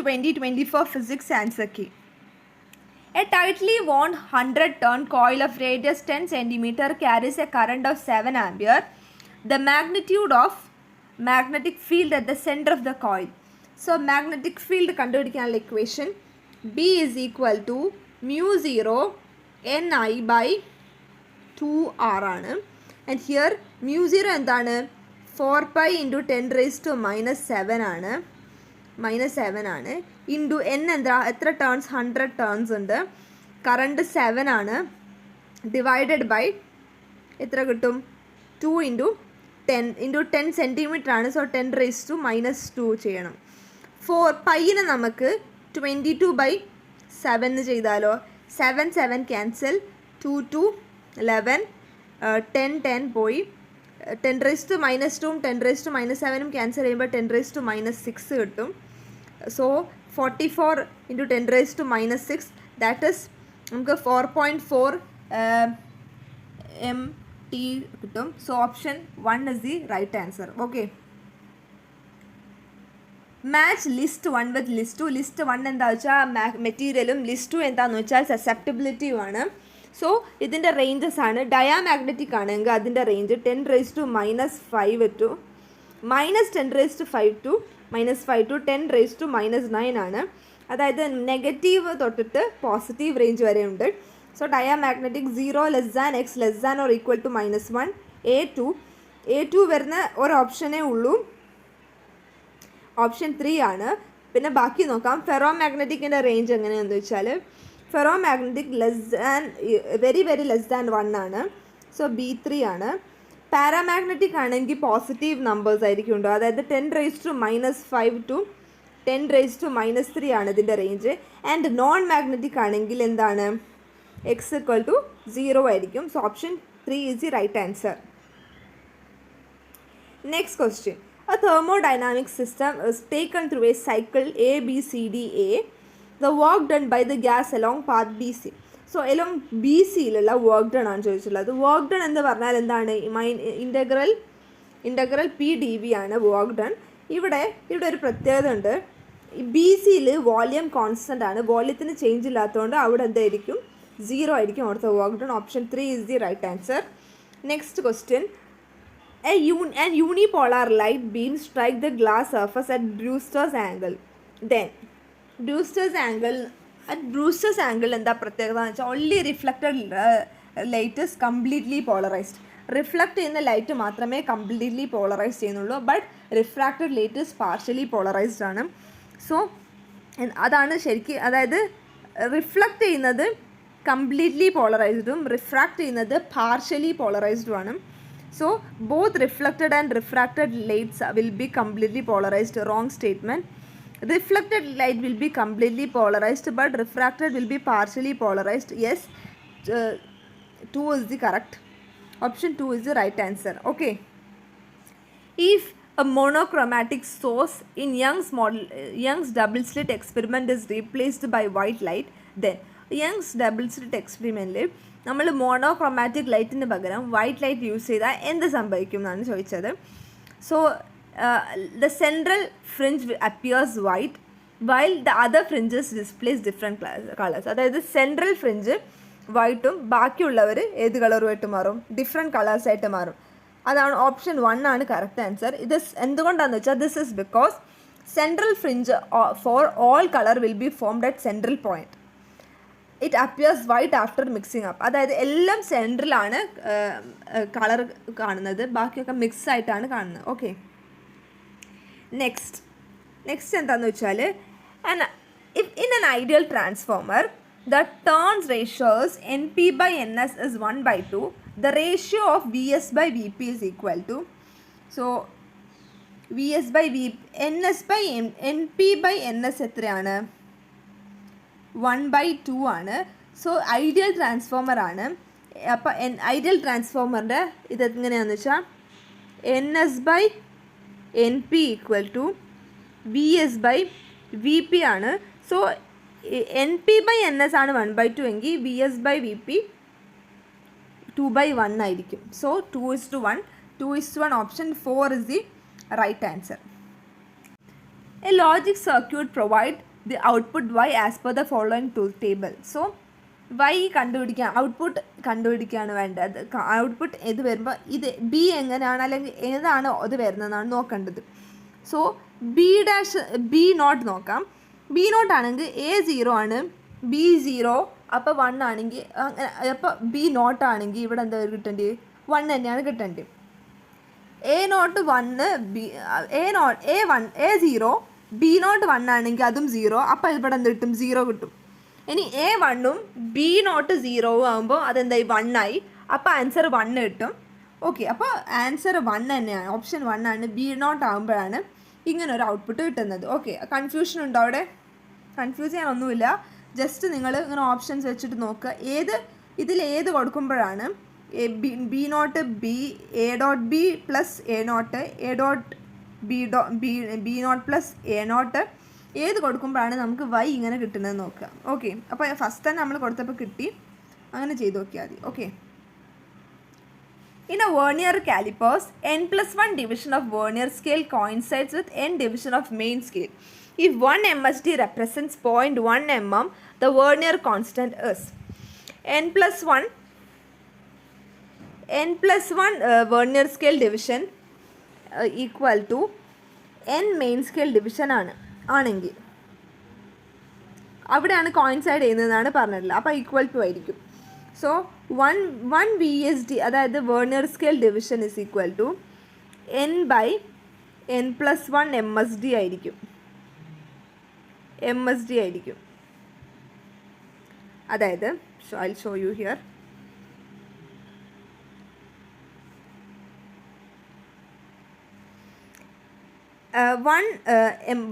2024 physics answer key. A tightly wound 100-turn coil of radius 10 cm carries a current of 7 ampere. The magnitude of magnetic field at the center of the coil. So magnetic field കണ്ടുപിടിക്കാനുള്ള equation B is equal to mu 0 Ni by 2R ആണ്. And here mu 0 എന്താണ് 4 pi into 10 raised to minus 7 ആണ്. Into n എന്താ എത്ര turns 100 turns ഉണ്ട്. Current 7 ആണ്. Divided by എത്ര കിട്ടും 2 ഇൻറ്റു 10 സെൻറ്റിമീറ്റർ ആണ്. സോ 10 റേസ് ടു മൈനസ് 2 ചെയ്യണം. പൈനെ നമുക്ക് 22/7 ചെയ്താലോ 7 ക്യാൻസൽ 2 to 11 10 പോയി 10 raise to minus 2 10 raise to minus 7 cancel ചെയ്യുമ്പോൾ 10 റേസ് ടു മൈനസ് 6 കിട്ടും. So 44 into 10 raise to minus 6 that is നമുക്ക് 4.4 MT കിട്ടും. So option 1 is the right answer. Okay, match list 1 with list 2. List 1 എന്താ വെച്ചാൽ മെറ്റീരിയലും list 2 എന്താണെന്ന് വെച്ചാൽ സസെപ്റ്റബിലിറ്റിയുമാണ്. സോ ഇതിൻ്റെ റേഞ്ചസ് ആണ്. ഡയാമാഗ്നറ്റിക് ആണെങ്കിൽ അതിൻ്റെ range 10 raise to minus 5 to minus 10 raise to 5 to minus 5 to 10 raise to minus 9 ആണ്. അതായത് നെഗറ്റീവ് തൊട്ടിട്ട് പോസിറ്റീവ് റേഞ്ച് വരെ ഉണ്ട്. So diamagnetic 0 less than x less than or equal to -1 A2 വരുന്ന ഒരു ഓപ്ഷനേ ഉള്ളൂ, ഓപ്ഷൻ 3 ആണ്. പിന്നെ ബാക്കി നോക്കാം. ഫെറോ മാഗ്നറ്റിക്കിൻ്റെ റേഞ്ച് എങ്ങനെയാണെന്ന് വെച്ചാൽ ferro magnetic less than very less than 1 ആണ്. സോ B3 ആണ്. പാരാമാഗ്നറ്റിക് ആണെങ്കിൽ പോസിറ്റീവ് നമ്പേഴ്സ് ആയിരിക്കും ഉണ്ടോ, അതായത് 10 raise to minus 5 to 10 raise to minus 3 ആണ് ഇതിൻ്റെ റേഞ്ച്. ആൻഡ് നോൺ മാഗ്നറ്റിക് ആണെങ്കിൽ എന്താണ് എക്സ് ഇക്വൽ ടു 0 ആയിരിക്കും. So option 3 is the right answer. Next question. A thermodynamic system is taken through a cycle ABCDA. The work done by the gas along path BC. So along B സിയിലുള്ള work done ആണ് ചോദിച്ചിട്ടുള്ളത്. Work done എന്ന് പറഞ്ഞാൽ എന്താണ് integral PdV ആണ് work done. ഇവിടെ ഒരു പ്രത്യേകത ഉണ്ട്. ബി സിയിൽ വോളിയം കോൺസ്റ്റൻ്റ് ആണ്. വോളിയത്തിന് ചേഞ്ച് ഇല്ലാത്തതുകൊണ്ട് അവിടെ എന്തായിരിക്കും 0 ആയിരിക്കും അവിടുത്തെ work done. Option 3 is the right answer. Next question. An unipolar light beam strike the glass surface at Brewster's angle. Then Brewster's angle എന്താ പ്രത്യേകത എന്ന് വെച്ചാൽ only reflected light is completely polarized. Reflect ചെയ്യുന്ന ലൈറ്റ് മാത്രമേ completely polarise ചെയ്യുന്നുള്ളൂ. But refracted light is partially polarised ആണ്. So അതാണ് ശരിക്കും, അതായത് റിഫ്ലക്റ്റ് ചെയ്യുന്നത് കംപ്ലീറ്റ്ലി പോളറൈസ്ഡും റിഫ്രാക്റ്റ് ചെയ്യുന്നത് പാർഷ്യലി പോളറൈസ്ഡും ആണ്. So both reflected and refracted lights will be completely polarized. Wrong statement. Reflected light will be completely polarized but refracted will be partially polarized. Yes, 2 is the correct. Option 2 is the right answer. Okay. If a monochromatic source in Young's double slit experiment is replaced by white light, then Young's double slit experiment നമ്മൾ monochromatic ലൈറ്റിന് പകരം white light use ചെയ്താൽ എന്ത് സംഭവിക്കും എന്നാണ് ചോദിച്ചത്. So the central fringe appears white while the other fringes displace different colours. അതായത് central fringe വൈറ്റും ബാക്കിയുള്ളവർ ഏത് കളറുമായിട്ട് മാറും, ഡിഫറെൻറ്റ് കളേഴ്സായിട്ട് മാറും. അതാണ് ഓപ്ഷൻ 1 ആണ് കറക്റ്റ് ആൻസർ. ഇത് എന്തുകൊണ്ടാണെന്ന് വെച്ചാൽ this is because central fringe for all colour will be formed at central point. It appears white after mixing up. അതായത് എല്ലാം സെൻട്രലാണ് കളർ കാണുന്നത്, ബാക്കിയൊക്കെ മിക്സ് ആയിട്ടാണ് കാണുന്നത്. ഓക്കെ, നെക്സ്റ്റ് എന്താണെന്ന് വെച്ചാൽ in an ideal transformer the turns ratios NP/NS is 1/2. The ratio of VS/VP is equal to, so NP/NS എത്രയാണ് 1/2 ആണ്. സോ ഐഡിയൽ ട്രാൻസ്ഫോമർ ആണ്. അപ്പോൾ ഐഡിയൽ ട്രാൻസ്ഫോമറിൻ്റെ ഇതെങ്ങനെയാണെന്ന് വെച്ചാൽ NS/NP ഈക്വൽ ടു VS/VP ആണ്. സോ NP/NS ആണ് 1/2 എങ്കിൽ VS/VP 2/1 ആയിരിക്കും. So 2:1 option 4 is the right answer. A logic circuit provides the output y as per the following truth table. So y കണ്ടുപിടിക്കാൻ output കണ്ടുപിടിക്കുകയാണ് വേണ്ടത്. Output ഇത് വരുമ്പോൾ ഇത് ബി എങ്ങനെയാണ് അല്ലെങ്കിൽ ഏതാണോ അത് വരുന്നതെന്നാണ് നോക്കേണ്ടത്. സോ ബി നോട്ട് നോക്കാം. ബി നോട്ട് ആണെങ്കിൽ എ 0 ആണ്, ബി 0 അപ്പോൾ 1 ആണെങ്കിൽ അങ്ങനെ, അപ്പോൾ ബി നോട്ട് ആണെങ്കിൽ ഇവിടെ എന്താ കിട്ടേണ്ടത്? 1 തന്നെയാണ് കിട്ടേണ്ടത്. A nought 1 A 0 B nought 1 ആണെങ്കിൽ അതും 0, അപ്പോൾ ഇവിടെ എന്ത് കിട്ടും? 0 കിട്ടും. ഇനി എ 1ഉം ബി നോട്ട് 0 ആകുമ്പോൾ അതെന്തായി? 1 ആയി. അപ്പോൾ ആൻസർ 1 കിട്ടും. ഓക്കെ, അപ്പോൾ ആൻസർ 1 തന്നെയാണ്, ഓപ്ഷൻ 1 ആണ്. ബി നോട്ട് ആകുമ്പോഴാണ് ഇങ്ങനൊരു ഔട്ട്പുട്ട് കിട്ടുന്നത്. ഓക്കെ, കൺഫ്യൂഷൻ ഉണ്ടോ അവിടെ? കൺഫ്യൂസ് ചെയ്യാനൊന്നുമില്ല. ജസ്റ്റ് നിങ്ങൾ ഇങ്ങനെ ഓപ്ഷൻസ് വെച്ചിട്ട് നോക്കുക, ഇതിലേത് കൊടുക്കുമ്പോഴാണ് B not B, A dot B plus A not, A dot B not plus A not, ഏത് കൊടുക്കുമ്പോഴാണ് നമുക്ക് y ഇങ്ങനെ കിട്ടുന്നത് നോക്കുക. ഓക്കെ, അപ്പോൾ ഫസ്റ്റ് തന്നെ നമ്മൾ കൊടുത്തപ്പോൾ കിട്ടി, അങ്ങനെ ചെയ്ത് നോക്കിയാൽ മതി. Okay, in a vernier calipers, n+1 division of vernier scale coincides with n division of main scale. If 1 MSD represents 0.1 mm, the vernier constant is n+1 vernier scale division equal to n main scale division ആണെങ്കിൽ അവിടെയാണ് coincide ചെയ്യുന്നതെന്നാണ് പറഞ്ഞിട്ടുള്ളത്. അപ്പോൾ equal to ആയിരിക്കും. So 1 VSD അതായത് vernier scale division is equal to n/n+1 MSD ആയിരിക്കും. അതായത് I show you here.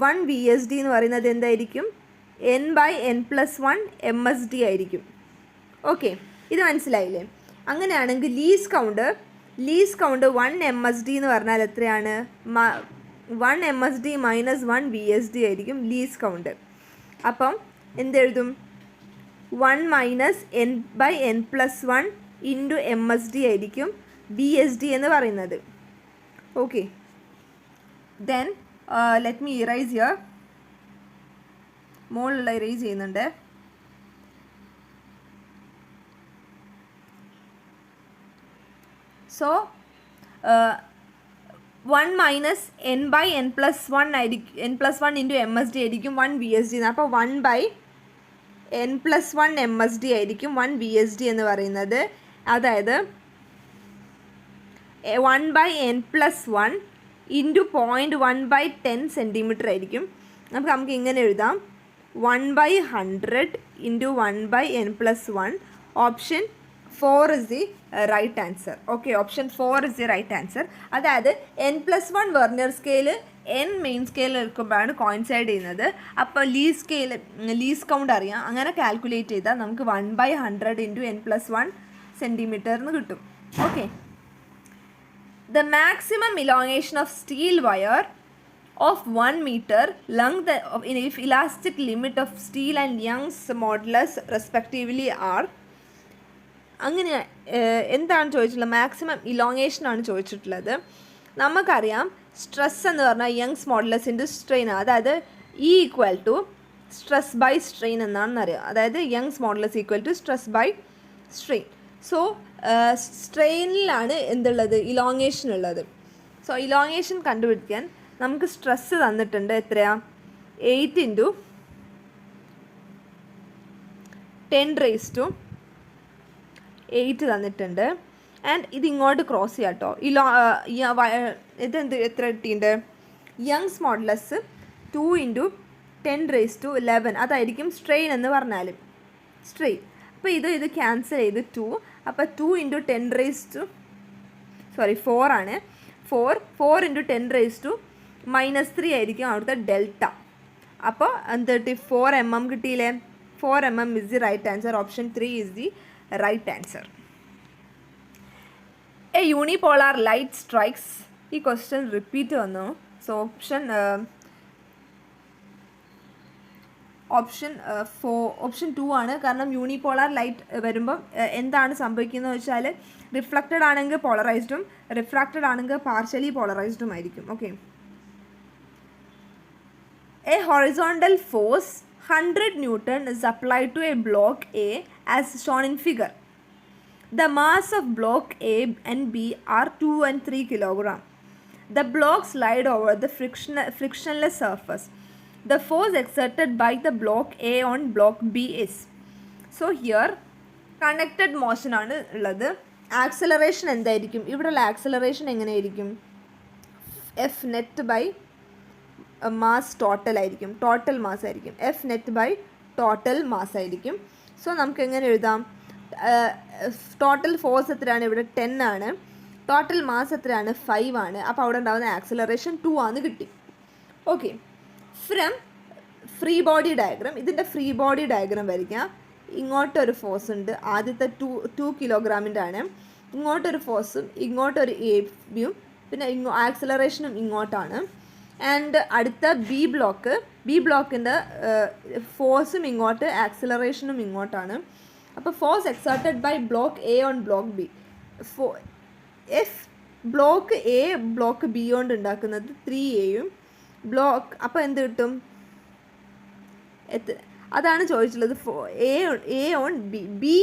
One VSD എന്ന് പറയുന്നത് എന്തായിരിക്കും? n/n+1 MSD ആയിരിക്കും. ഓക്കെ, ഇത് മനസ്സിലായില്ലേ? അങ്ങനെയാണെങ്കിൽ ലീസ്റ്റ് കൗണ്ട് 1 MSD എന്ന് പറഞ്ഞാൽ എത്രയാണ്? 1 MSD മൈനസ് 1 VSD ആയിരിക്കും ലീസ്റ്റ് കൗണ്ട്. അപ്പം എന്തെഴുതും? 1 മൈനസ് n/n+1 ഇൻറ്റു MSD ആയിരിക്കും VSD എന്ന് പറയുന്നത്. Okay, then let me ഇറൈസ് here. മുകളിലുള്ള ഇറൈസ് ചെയ്യുന്നുണ്ട്. സോ 1 മൈനസ് n/n+1 ആയിരിക്കും, n+1 ഇൻറ്റു MSD ആയിരിക്കും 1 VSD. അപ്പോൾ 1/n+1 MSD ആയിരിക്കും 1 VSD എന്ന് പറയുന്നത്. അതായത് 1/n+1 ഇൻറ്റു 0.1/10 സെൻറ്റിമീറ്റർ ആയിരിക്കും. നമുക്ക് ഇങ്ങനെ എഴുതാം, 1/100 into 1/n+1. Option 4 is the right answer. Okay, option 4 is the right answer. അതായത് n+1 vernier scale n main scale എടുക്കുമ്പോഴാണ് കോയിൻസൈഡ് ചെയ്യുന്നത്. അപ്പോൾ ലീസ്റ്റ് കൗണ്ട് അറിയാം. അങ്ങനെ കാൽക്കുലേറ്റ് ചെയ്താൽ നമുക്ക് 1/100 ഇൻറ്റു n+1 സെൻറ്റിമീറ്റർ എന്ന് കിട്ടും. Okay, the maximum elongation of steel wire of 1 meter length if elastic limit of steel and Young's modulus respectively are. അങ്ങനെ എന്താണ് ചോദിച്ചിട്ടുള്ളത്? മാക്സിമം ഇലോങ്ങേഷൻ ആണ് ചോദിച്ചിട്ടുള്ളത്. നമുക്കറിയാം സ്ട്രെസ് എന്ന് പറഞ്ഞാൽ യങ്സ് മോഡുലസ് ഇൻറ്റു സ്ട്രെയിൻ, അതായത് E equal to stress by strain എന്നാണെന്ന് അറിയാം. അതായത് Young's modulus equal to stress by strain. So സ്ട്രെയിനിലാണ് എന്തുള്ളത്? ഇലോങ്ങേഷൻ ഉള്ളത്. സോ ഇലോങ്ങേഷൻ കണ്ടുപിടിക്കാൻ നമുക്ക് സ്ട്രെസ് തന്നിട്ടുണ്ട്. എത്രയാ? 8 ഇൻറ്റു 10⁸ തന്നിട്ടുണ്ട്. ആൻഡ് ഇതിങ്ങോട്ട് ക്രോസ് ചെയ്യാം കേട്ടോ. ഇതെന്ത് എത്ര കിട്ടിയിട്ടുണ്ട്? യങ്സ് മോഡുലസ് 2 ഇൻറ്റു 10⁻11 അതായിരിക്കും സ്ട്രെയിൻ എന്ന് പറഞ്ഞാലും സ്ട്രെയിൻ. അപ്പോൾ ഇത് ക്യാൻസൽ ചെയ്ത് 2, അപ്പോൾ 2 ഇൻറ്റു 4 ആണ്. 4 ഇൻറ്റു 10⁻³ ആയിരിക്കും അവിടുത്തെ ഡെൽറ്റ. അപ്പോൾ 4 mm കിട്ടിയില്ലേ? 4 mm is the right answer. Option 3 is the right answer. A unipolar light strikes. ഈ ക്വസ്റ്റ്യൻ റിപ്പീറ്റ് വന്നു. സോ ഓപ്ഷൻ 2 ആണ്. കാരണം യൂണിപോളാർ ലൈറ്റ് വരുമ്പം എന്താണ് സംഭവിക്കുന്നത് വെച്ചാൽ റിഫ്ലക്റ്റഡ് ആണെങ്കിൽ പോളറൈസ്ഡും റിഫ്രാക്റ്റഡ് ആണെങ്കിൽ പാർഷ്യലി പോളറൈസ്ഡും ആയിരിക്കും. Okay, A horizontal force 100 Newton is applied to a block A as shown in figure. The mass of block A and B are 2 and 3 kg. The blocks slide over the frictionless surface. The force exerted by the block A on block B is. So here connected motion ആണ് ഉള്ളത്. Acceleration എന്തായിരിക്കും? ഇവിടെയുള്ള acceleration എങ്ങനെയായിരിക്കും? F net by mass total ആയിരിക്കും. Total mass ആയിരിക്കും. F net by total mass ആയിരിക്കും. So നമുക്ക് എങ്ങനെ എഴുതാം? ടോട്ടൽ ഫോഴ്സ് എത്രയാണ്? ഇവിടെ 10 ആണ്. ടോട്ടൽ മാസ് എത്രയാണ്? 5 ആണ്. അപ്പോൾ അവിടെ ഉണ്ടാകുന്ന ആക്സലറേഷൻ 2 ആണ് കിട്ടി. Okay, from free body diagram, ഇതിൻ്റെ ഫ്രീ ബോഡി ഡയഗ്രാം വരയ്ക്കാം. ഇങ്ങോട്ടൊരു ഫോഴ്സ് ഉണ്ട്, ആദ്യത്തെ 2 കിലോഗ്രാമിൻ്റെ ആണ്. ഇങ്ങോട്ടൊരു ഫോഴ്സും ഇങ്ങോട്ടൊരു എ ബിയും പിന്നെ ആക്സലറേഷനും ഇങ്ങോട്ടാണ്. ആൻഡ് അടുത്ത ബി ബ്ലോക്കിൻ്റെ ഫോഴ്സും ഇങ്ങോട്ട്, ആക്സലറേഷനും ഇങ്ങോട്ടാണ്. അപ്പോൾ force exerted by block A on block B, F block A block B കൊണ്ട് ഉണ്ടാക്കുന്നത് 3A ബ്ലോക്ക്, അപ്പോൾ എന്ത് കിട്ടും? അതാണ് ചോദിച്ചുള്ളത്. എ ഓൺ ബി, ബി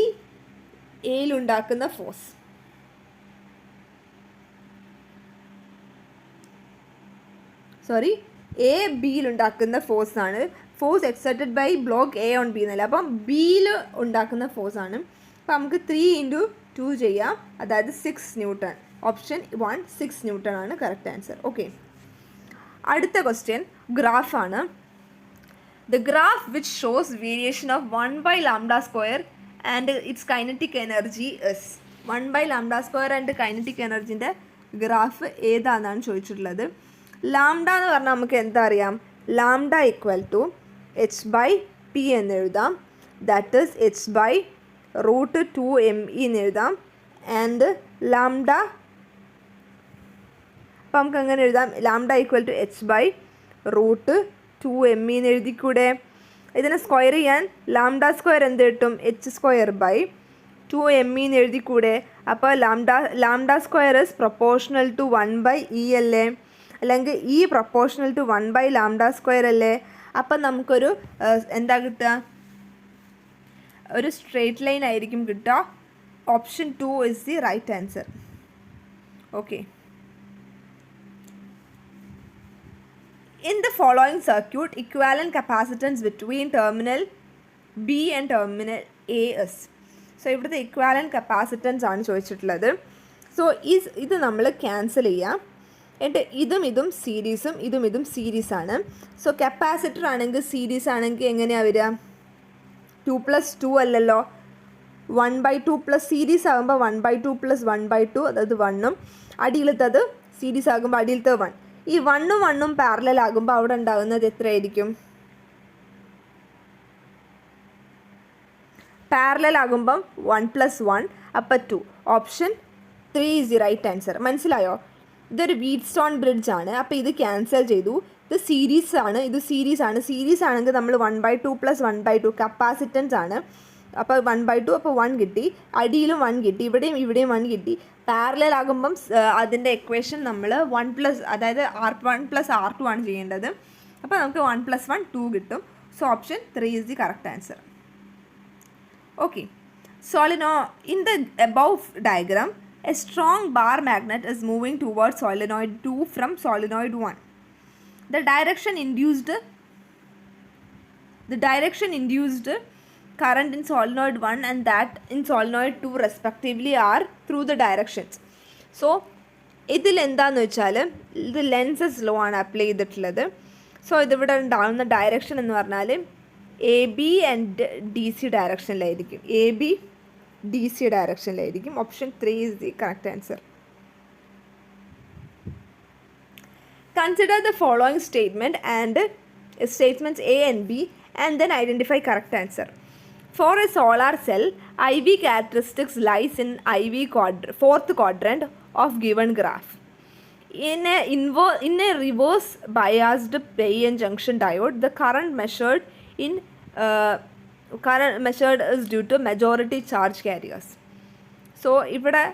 എയിലുണ്ടാക്കുന്ന ഫോഴ്സ്. സോറി, എ ബിയിലുണ്ടാക്കുന്ന ഫോഴ്സാണ്. Force exerted by block A on B എന്നല്ല, അപ്പം ബിയിൽ ഉണ്ടാക്കുന്ന ഫോഴ്സാണ്. അപ്പം നമുക്ക് 3 × 2 ചെയ്യാം, അതായത് 6 ന്യൂട്ടൺ. ഓപ്ഷൻ 1 6 ന്യൂട്ടൺ ആണ് കറക്റ്റ് ആൻസർ. ഓക്കെ, അടുത്ത ക്വസ്റ്റ്യൻ ഗ്രാഫാണ്. The graph which shows variation of 1/λ² and its kinetic energy is. 1/λ² and kinetic എനർജിൻ്റെ ഗ്രാഫ് ഏതാണെന്നാണ് ചോദിച്ചിട്ടുള്ളത്. ലാംഡ എന്ന് പറഞ്ഞാൽ നമുക്ക് എന്താ അറിയാം? ലാംഡ = h/p എന്ന് എഴുതാം. ദാറ്റ് ഈസ് h/√2mE എന്ന് എഴുതാം. ആൻഡ് ലാംഡ, അപ്പം നമുക്ക് അങ്ങനെ എഴുതാം, ലാംഡ = h/√2mE എന്ന് എഴുതിക്കൂടെ? ഇതിനെ സ്ക്വയർ ചെയ്യാൻ λ² എന്ത് കിട്ടും? h²/2mE എന്ന് എഴുതിക്കൂടെ? അപ്പോൾ λ² ഇസ് പ്രൊപ്പോർഷണൽ ടു 1/e അല്ലേ? അല്ലെങ്കിൽ ഇ പ്രൊപ്പോർഷണൽ ടു 1/λ² അല്ലേ? അപ്പം നമുക്കൊരു എന്താ കിട്ടുക? ഒരു സ്ട്രെയിറ്റ് ലൈൻ ആയിരിക്കും കിട്ടുക. Option 2 is the right answer. Okay, in the following circuit equivalent capacitance between terminal B and terminal A is. So ഇവിടുത്തെ ഇക്വാലൻറ്റ് കപ്പാസിറ്റൻസ് ആണ് ചോദിച്ചിട്ടുള്ളത്. സോ ഇത് നമ്മൾ ക്യാൻസൽ ചെയ്യാം. എന്നിട്ട് ഇതും സീരീസും ഇതും സീരീസാണ്. സോ കപ്പാസിറ്റർ ആണെങ്കിൽ സീരീസ് ആണെങ്കിൽ എങ്ങനെയാണ് വരിക? 2 + 2 അല്ലല്ലോ, 1/2 പ്ലസ് സീരീസ് ആകുമ്പോൾ 1/2 + 1/2, അതായത് 1ഉം അടിയിലത്തത് സീരീസ് ആകുമ്പോൾ അടിയിലത്തെ 1. ഈ 1ഉം പാരലൽ ആകുമ്പോൾ അവിടെ ഉണ്ടാകുന്നത് എത്രയായിരിക്കും? പാരലൽ ആകുമ്പം 1 + 1, അപ്പം 2. Option 3 is the right answer. മനസ്സിലായോ? ഇതൊരു വീറ്റ്സ്റ്റോൺ ബ്രിഡ്ജ് ആണ്. അപ്പോൾ ഇത് ക്യാൻസൽ ചെയ്തു. ഇത് സീരീസ് ആണ്, സീരീസ് ആണെങ്കിൽ നമ്മൾ 1/2 + 1/2 കപ്പാസിറ്റൻസ് ആണ്. അപ്പോൾ 1/2, അപ്പോൾ 1 കിട്ടി. അടിയിലും 1 കിട്ടി, ഇവിടെയും 1 കിട്ടി. പാരലൽ ആകുമ്പം അതിൻ്റെ എക്വേഷൻ നമ്മൾ 1+, അതായത് R1 + R2 ആണ് ചെയ്യേണ്ടത്. അപ്പോൾ നമുക്ക് 1 + 1 2 കിട്ടും. So option 3 is the correct answer. Okay, in the above diagram, a strong bar magnet is moving towards solenoid 2 from solenoid 1. The direction induced current in solenoid 1 and that in solenoid 2 respectively are through the directions. So ഇതിൽ എന്താണെന്ന് വെച്ചാൽ ഇത് Lenz's law ആണ് apply ചെയ്തിട്ടുള്ളത്. So ഇതിവിടെ ഉണ്ടാകുന്ന direction എന്ന് പറഞ്ഞാൽ AB ആൻഡ് DC ഡയറക്ഷനിലായിരിക്കും. AB DC ഡയറക്ഷനിലായിരിക്കും. Option 3 is the correct answer. Consider the following statements A and B and then identify correct answer. For a solar cell, IV characteristics lies in fourth quadrant of given graph. In a reverse biased PN junction diode, the current measured is due to majority charge carriers. So ഇവിടെ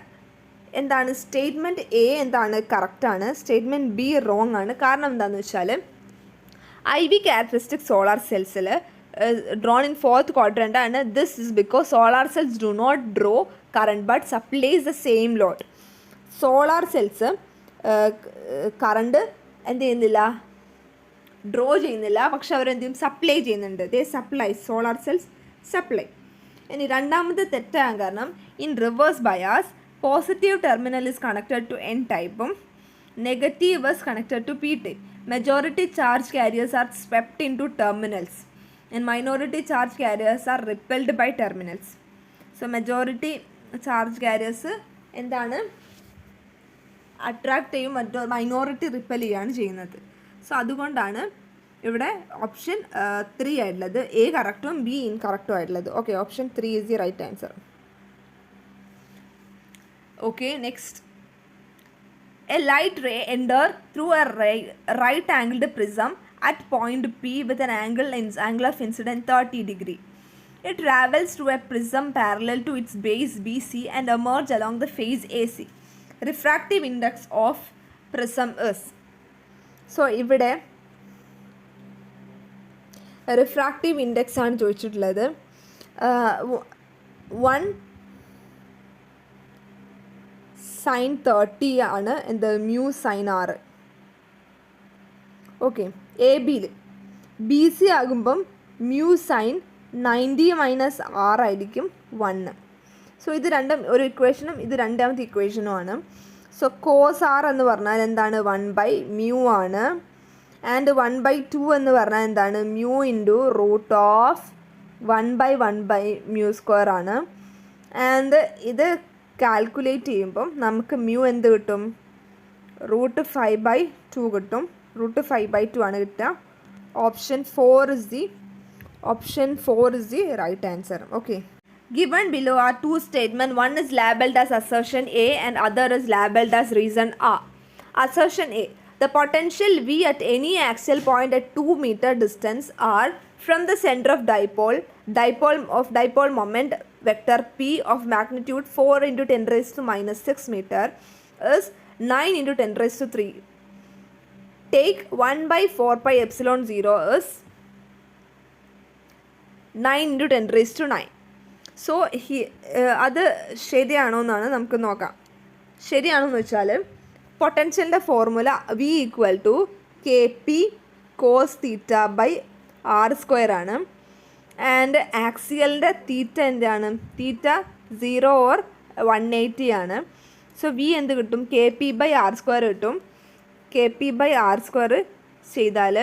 എന്താണ് statement A എന്താണ് കറക്റ്റാണ്, statement B wrong ആണ്. കാരണം എന്താണെന്ന് വെച്ചാൽ IV characteristic solar cells drawn in fourth quadrant, and this is because solar cells do not draw current but supplies the same load. Solar cells current എന്ത് ചെയ്യുന്നില്ല, draw ചെയ്യുന്നില്ല, പക്ഷെ അവരെന്ത് ചെയ്യും, സപ്ലൈ ചെയ്യുന്നുണ്ട്. ദേ സപ്ലൈ, സോളാർ സെൽസ് സപ്ലൈ. ഇനി രണ്ടാമത്തെ തെറ്റാൻ കാരണം in reverse bias positive terminal is connected to N ടൈപ്പും negative is connected to P type. Majority charge carriers are swept in to terminals and minority charge carriers are repelled by terminals. So majority charge carriers എന്താണ്, attract ചെയ്യും, minority repel ചെയ്യുകയാണ് ചെയ്യുന്നത്. So അതുകൊണ്ടാണ് ഇവിടെ option 3 ആയിട്ടുള്ളത്. A കറക്റ്റും B ഇൻകറക്റ്റും ആയിട്ടുള്ളത്. Okay, option 3 is the right answer. Okay, next. A light ray enter through a right angled prism at point P with an angle of incidence 30 degree. It travels through a prism parallel to its base BC and emerge along the face AC. Refractive index of prism is. So ഇവിടെ refractive index ആണ് ചോദിച്ചിട്ടുള്ളത്. 1 sin 30 ആണ് എന്ത്, mu sine R. Okay, A ബിയിൽ B C ആകുമ്പം mu sine 90 minus R ആയിരിക്കും 1. So ഇത് രണ്ടും ഒരു ഇക്വേഷനും ഇത് രണ്ടാമത്തെ ഇക്വേഷനുമാണ്. സോ കോസ് R എന്ന് പറഞ്ഞാൽ എന്താണ്, 1/μ ആണ്. ആൻഡ് 1/2 എന്ന് പറഞ്ഞാൽ എന്താണ്, മ്യൂ ഇൻറ്റു റൂട്ട് ഓഫ് 1/1/μ² ആണ്. ആൻഡ് ഇത് കാൽക്കുലേറ്റ് ചെയ്യുമ്പം നമുക്ക് മ്യൂ എന്ത് കിട്ടും, റൂട്ട് 5/2 കിട്ടും. റൂട്ട് 5/2 ആണ് കിട്ടുക. Option 4 is the right answer. Okay. Given below are two statements. One is labeled as assertion A and other is labeled as reason R. Assertion A. The potential V at any axial point at 2 meter distance R from the center of dipole moment vector P of magnitude 4 into 10 raised to minus 6 meter is 9 into 10 raised to 3. Take 1/4 pi epsilon 0 is 9 into 10 raised to 9. So അത് ശരിയാണോ എന്നാണ് നമുക്ക് നോക്കാം. ശരിയാണോ എന്ന് വെച്ചാൽ പൊട്ടൻഷ്യലിൻ്റെ formula V equal to K P cos theta by R² ആണ്. ആൻഡ് ആക്സിയലിൻ്റെ തീറ്റ എന്താണ്, തീറ്റ 0 or 180 ആണ്. സോ വി എന്ത് കിട്ടും, KP/R² കിട്ടും. KP/R² ചെയ്താൽ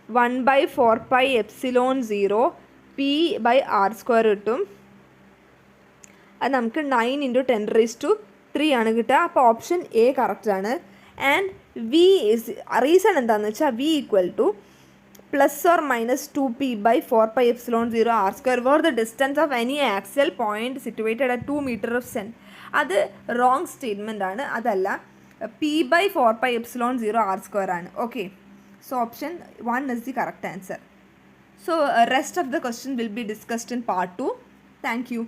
1/4 pi epsilon 0 P/R² കിട്ടും. അത് നമുക്ക് 9 into 10 raised to 3 ആണ് കിട്ടുക. അപ്പോൾ ഓപ്ഷൻ എ കറക്റ്റാണ്. ആൻഡ് വി റീസൺ എന്താണെന്ന് വെച്ചാൽ V equal to ± 2P/4 pi epsilon 0 R² where the distance of any axial point situated at 2 meter of center. അത് റോങ് സ്റ്റേറ്റ്മെൻ്റ് ആണ്, അതല്ല. P/4 pi epsilon 0 R² ആണ്. Okay, so option 1 is the correct answer. So rest of the question will be discussed in part 2. Thank you.